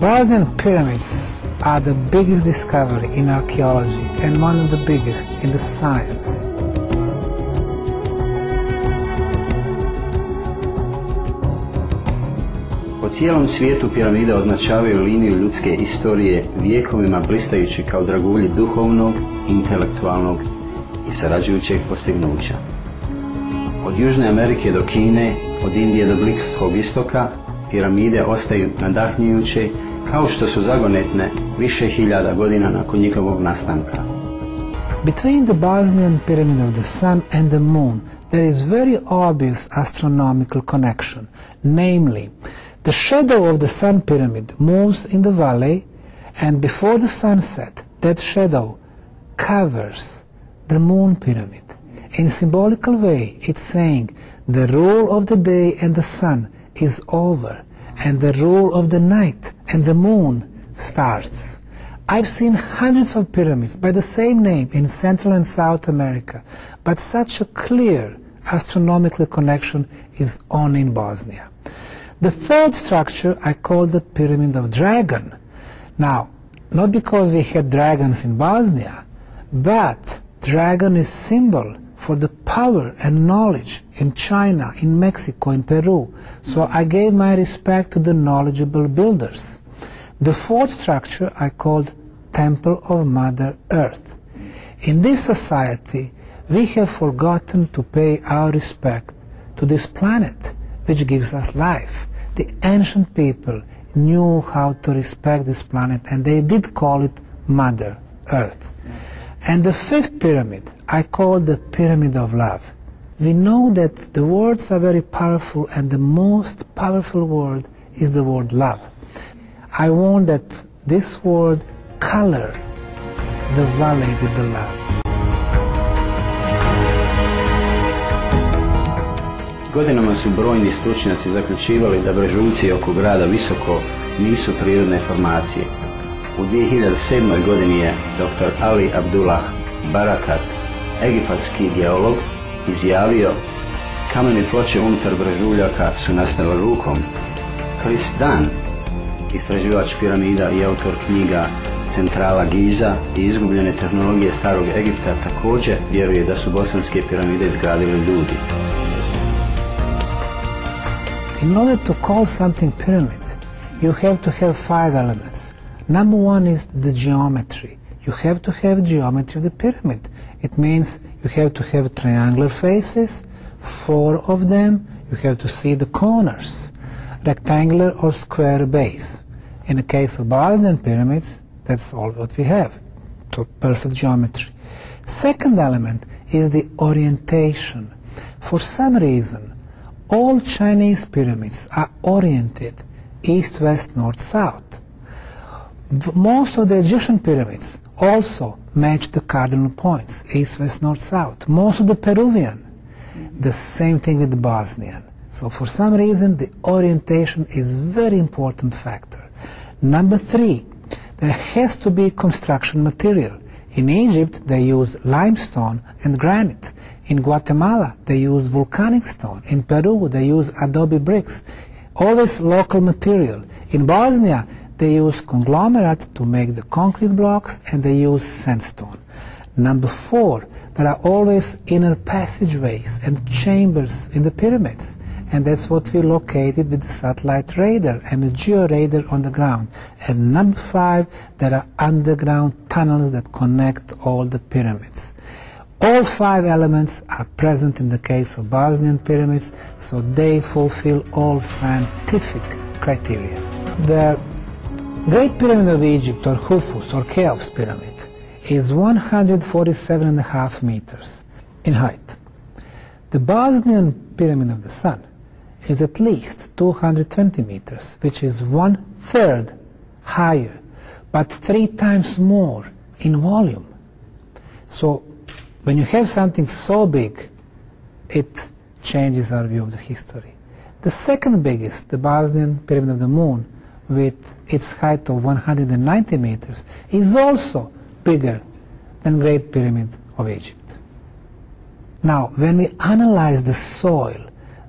Bosnian pyramids are the biggest discovery in archaeology and one of the biggest in the science. Po cijelom svijetu piramide označavaju liniju ljudske istorije, vijekovima blistajući kao dragulji duhovnog, intelektualnog i sarađujućeg postignuća. Od Južne Amerike do Kine, od Indije do Bliskog istoka, piramide ostaju nadahnjujuće kao što su zagonetne više hiljada godina nakon njihovog nastanka. Between the Bosnian Pyramid of the Sun and the Moon, there is very obvious astronomical connection, namely, the shadow of the Sun Pyramid moves in the valley, and before the sunset, that shadow covers the Moon Pyramid. In symbolical way, it's saying the rule of the day and the sun is over, and the rule of the night and the moon starts. I've seen hundreds of pyramids by the same name in Central and South America, but such a clear astronomical connection is only in Bosnia. The third structure I call the Pyramid of Dragon. Now, not because we had dragons in Bosnia, but dragon is symbol for the power and knowledge in China, in Mexico, in Peru. So I gave my respect to the knowledgeable builders. The fourth structure I called Temple of Mother Earth. In this society, we have forgotten to pay our respect to this planet, which gives us life. The ancient people knew how to respect this planet, and they did call it Mother Earth. And the fifth pyramid I call the Pyramid of Love. We know that the words are very powerful, and the most powerful word is the word love. I want that this word color the valley with the love. Godinama su brojni stručnjaci zaključivali da brežuljci oko grada visoko nisu prirodne formacije. U 2007. godini je dr. Ali Abdullah Barakat, egipatski geolog, izjavio: kamene ploče unutar brežuljaka su nastale rukom. Chris Dunn, istraživač piramida i autor knjiga Centrala Giza i izgubljene tehnologije starog Egipta, također vjeruje da su bosanske piramide izgradili ljudi. In order to call something pyramid, you have to have 5 elements. Number one is the geometry. You have to have geometry of the pyramid. It means you have to have triangular faces, 4 of them. You have to see the corners, rectangular or square base. In the case of Bosnian pyramids, that's all what we have, so perfect geometry. Second element is the orientation. For some reason, all Chinese pyramids are oriented east, west, north, south. Most of the Egyptian pyramids also match the cardinal points, east, west, north, south. Most of the Peruvian, the same thing with the Bosnian. So for some reason, the orientation is very important factor. Number 3, there has to be construction material. In Egypt, they use limestone and granite. In Guatemala, they use volcanic stone. In Peru, they use adobe bricks. Always local material. In Bosnia, they use conglomerate to make the concrete blocks, and they use sandstone. Number 4, there are always inner passageways and chambers in the pyramids, and that's what we located with the satellite radar and the georadar on the ground. And number 5, there are underground tunnels that connect all the pyramids. All 5 elements are present in the case of Bosnian pyramids, so they fulfill all scientific criteria. The Great Pyramid of Egypt, or Khufu's, or Cheops Pyramid, is 147.5 meters in height. The Bosnian Pyramid of the Sun is at least 220 meters, which is 1/3 higher, but 3 times more in volume. So when you have something so big, it changes our view of the history. The second biggest, the Bosnian Pyramid of the Moon, with its height of 190 meters, is also bigger than Great Pyramid of Egypt. Now, when we analyze the soil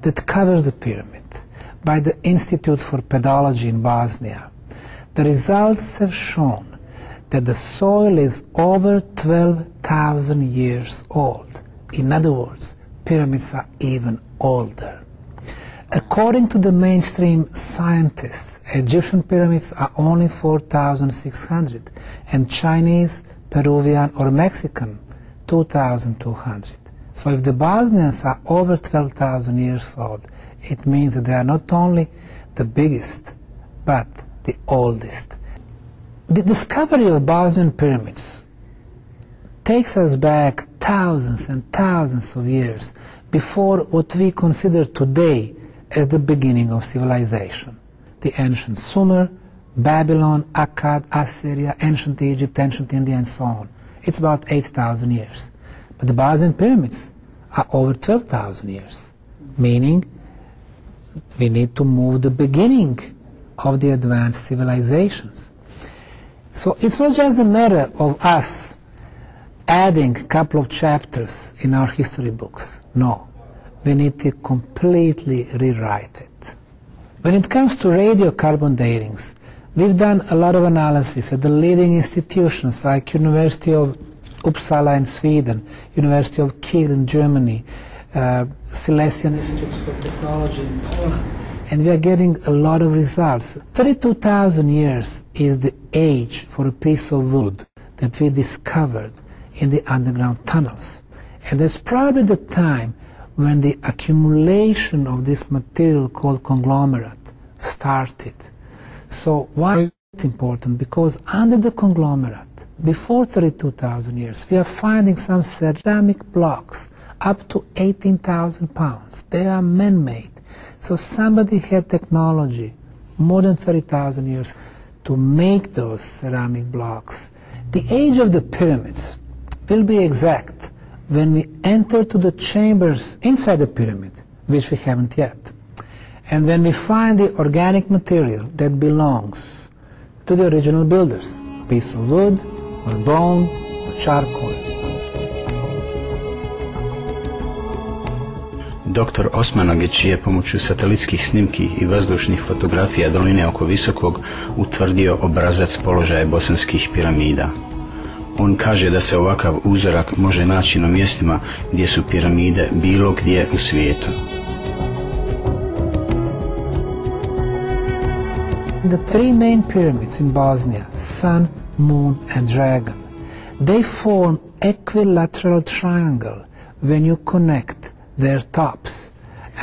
that covers the pyramid by the Institute for Pedology in Bosnia, The results have shown that the soil is over 12,000 years old. In other words, pyramids are even older. According to the mainstream scientists, Egyptian pyramids are only 4,600 and Chinese, Peruvian or Mexican 2,200. So if the Bosnians are over 12,000 years old, it means that they are not only the biggest, but the oldest. The discovery of Bosnian pyramids takes us back thousands and thousands of years before what we consider today as the beginning of civilization. The ancient Sumer, Babylon, Akkad, Assyria, ancient Egypt, ancient India, and so on. It's about 8,000 years. But the Bosnian pyramids are over 12,000 years, meaning we need to move the beginning of the advanced civilizations. So it's not just a matter of us adding a couple of chapters in our history books. No, we need to completely rewrite it. When it comes to radiocarbon datings, we've done a lot of analysis at the leading institutions like University of Uppsala in Sweden, University of Kiel in Germany, Silesian Institute for Technology in Poland, and we are getting a lot of results. 32,000 years is the age for a piece of wood that we discovered in the underground tunnels. And that's probably the time when the accumulation of this material called conglomerate started. So why is it important? Because under the conglomerate, before 32,000 years, we are finding some ceramic blocks up to 18,000 pounds. They are man-made. So somebody had technology more than 30,000 years to make those ceramic blocks. The age of the pyramids will be exact when we enter to the chambers inside the pyramid, which we haven't yet, and when we find the organic material that belongs to the original builders, a piece of wood, or bone, or charcoal. Dr. Osmanagich je pomoću satelitskih snimki i vazdušnih fotografija doline oko Visokog utvrdio obrazac položaja bosanskih piramida. On kaže da se ovakav uzorak može naći na mjestima gdje su piramide bilo gdje u svijetu. The three main pyramids in Bosnia, Sun, Moon and Dragon, they form equilateral triangle when you connect their tops,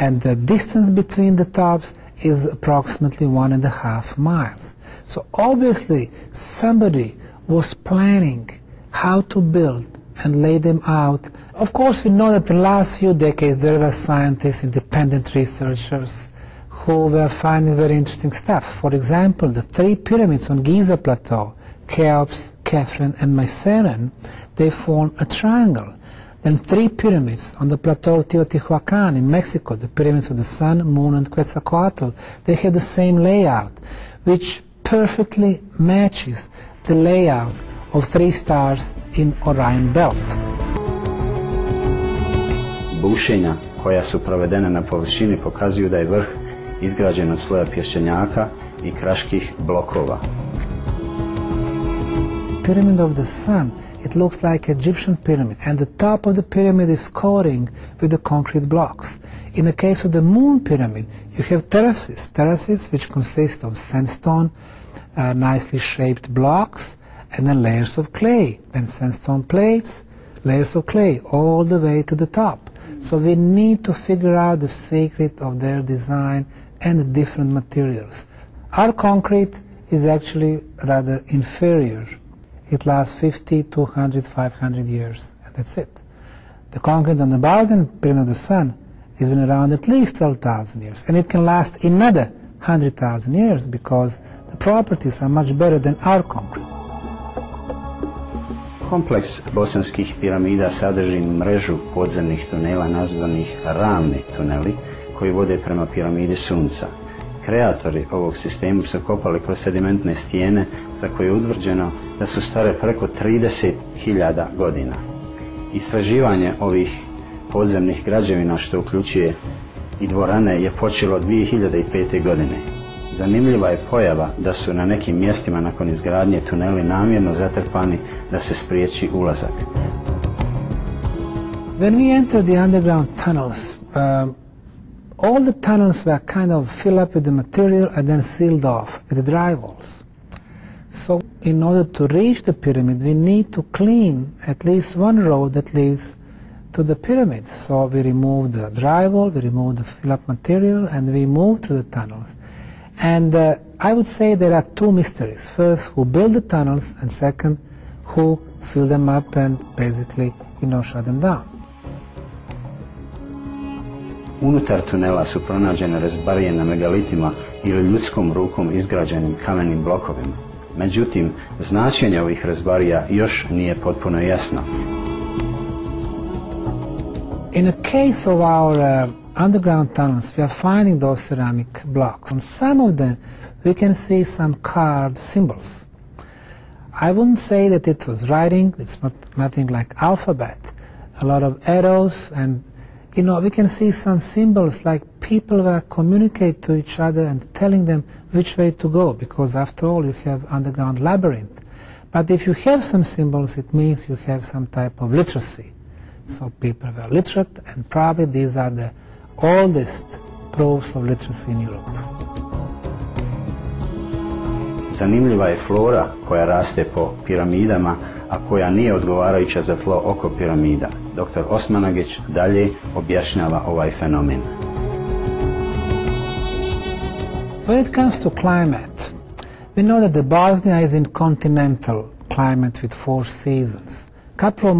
and the distance between the tops is approximately 1.5 miles. So obviously somebody was planning how to build and lay them out. Of course, we know that in the last few decades there were scientists, independent researchers who were finding very interesting stuff. For example, the three pyramids on Giza Plateau, Cheops, Khafren and Myceren, they form a triangle. Then three pyramids on the plateau of Teotihuacan in Mexico, the pyramids of the Sun, Moon and Quetzalcoatl, they have the same layout, which perfectly matches the layout of three stars in Orion Belt. Bušenja koja su provedena na površini pokazuju da je vrh izgrađen od sloja pješčenjaka i kraških blokova. Pyramid of the Sun, it looks like Egyptian pyramid, and the top of the pyramid is coating with the concrete blocks. In the case of the Moon pyramid, you have terraces which consist of sandstone, nicely shaped blocks, and then layers of clay, then sandstone plates, layers of clay, all the way to the top. So we need to figure out the secret of their design and the different materials. Our concrete is actually rather inferior. It lasts 50, 200, 500 years, and that's it. The concrete on the Bosnian Pyramid of the Sun has been around at least 12,000 years, and it can last another 100,000 years because the properties are much better than our concrete. Kompleks bosanskih piramida sadrži mrežu podzemnih tunela nazvanih ravni tuneli koji vode prema piramidi Sunca. Kreatori ovog sistema su kopali kroz sedimentne stijene za koje je utvrđeno da su stare preko 30.000 godina. Istraživanje ovih podzemnih građevina, što uključuje i dvorane, je počelo 2005. godine. Zanimljiva je pojava da su na nekim mjestima nakon izgradnje tuneli namjerno zatrpani da se spriječi ulazak. When we entered the underground tunnels, all the tunnels were kind of filled up with the material and then sealed off with the drywalls. So in order to reach the pyramid, we need to clean at least one road that leads to the pyramid. So we removed the drywall, we removed the fill-up material, and we moved through the tunnels. And I would say there are two mysteries. First, who built the tunnels, and second, who filled them up and basically, shut them down. Unutar tunela su pronađene rezbarije na megalitima ili ljudskom rukom izgrađenim kamenim blokovima. Međutim, značenje ovih rezbarija još nije potpuno jasno. In the case of our underground tunnels, we are finding those ceramic blocks. On some of them, we can see some carved symbols. I wouldn't say that it was writing, it's nothing like alphabet. A lot of arrows, and we can see some symbols like people were communicate to each other and telling them which way to go, because after all you have underground labyrinth. But if you have some symbols, it means you have some type of literacy. So people were literate, and probably these are the oldest proofs of literacy in Europe. Zanimljiva je flora koja raste po piramidama, a koja nije odgovarajuća za tlo oko piramida. Dr. Osmanagich dalje objašnjava ovaj fenomen. When it comes to climate, we know that the Bosnia is in continental climate with 4 seasons. Couple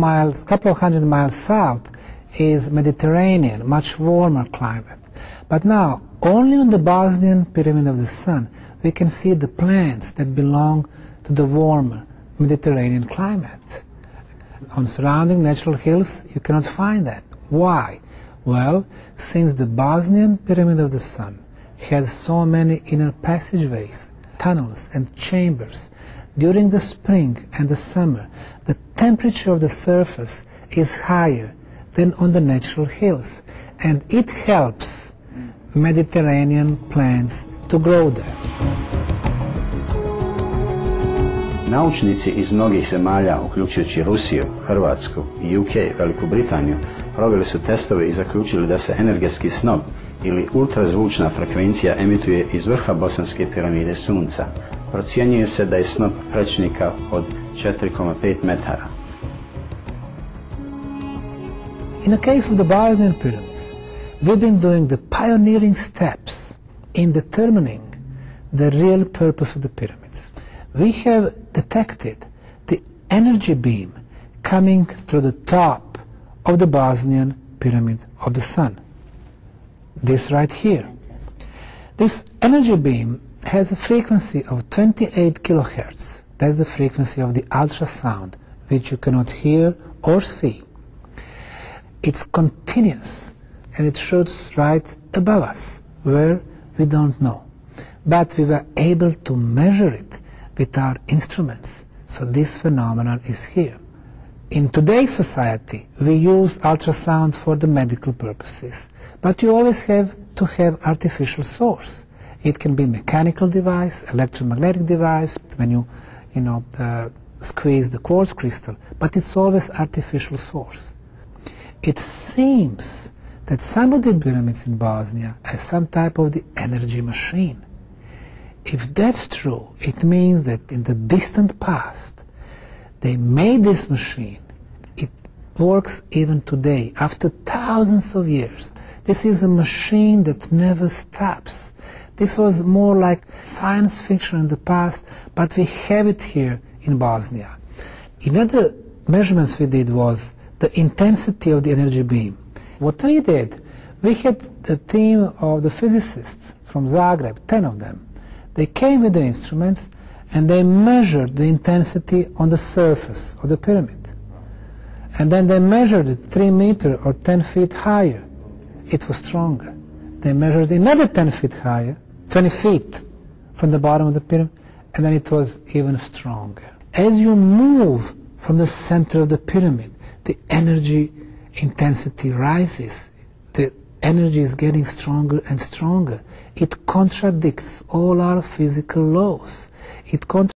of hundred miles south is Mediterranean, much warmer climate. But now, only on the Bosnian Pyramid of the Sun, we can see the plants that belong to the warmer Mediterranean climate. On surrounding natural hills, you cannot find that. Why? Well, since the Bosnian Pyramid of the Sun has so many inner passageways, tunnels and chambers, during the spring and the summer, the temperature of the surface is higher than on the natural hills, and it helps Mediterranean plants to grow there. Naučnici iz mnogih zemalja, uključujući Rusiju, Hrvatsku i UK, Veliku Britaniju, proveli su testove i zaključili da se energetski snop ili ultrazvučna frekvencija emituje iz vrha Bosanske piramide Sunca. Procjenjuje se da je snop prečnika od 4,5 metara. In the case of the Bosnian pyramids, we've been doing the pioneering steps in determining the real purpose of the pyramids. We have detected the energy beam coming through the top of the Bosnian Pyramid of the Sun. This right here. This energy beam has a frequency of 28 kilohertz. That's the frequency of the ultrasound, which you cannot hear or see. It's continuous, and it shoots right above us, where we don't know. But we were able to measure it with our instruments, so this phenomenon is here. In today's society, we use ultrasound for the medical purposes, but you always have to have artificial source. It can be mechanical device, electromagnetic device, when you squeeze the quartz crystal, but it's always artificial source. It seems that some of the pyramids in Bosnia have some type of the energy machine. If that's true, it means that in the distant past, they made this machine. It works even today, after thousands of years. This is a machine that never stops. This was more like science fiction in the past, but we have it here in Bosnia. Another measurements we did was the intensity of the energy beam. What we did, we had the team of the physicists from Zagreb, 10 of them. They came with the instruments and they measured the intensity on the surface of the pyramid. And then they measured it 3 meters or 10 feet higher. It was stronger. They measured another 10 feet higher, 20 feet from the bottom of the pyramid, and then it was even stronger. As you move from the center of the pyramid, the energy intensity rises. The energy is getting stronger and stronger. It contradicts all our physical laws. It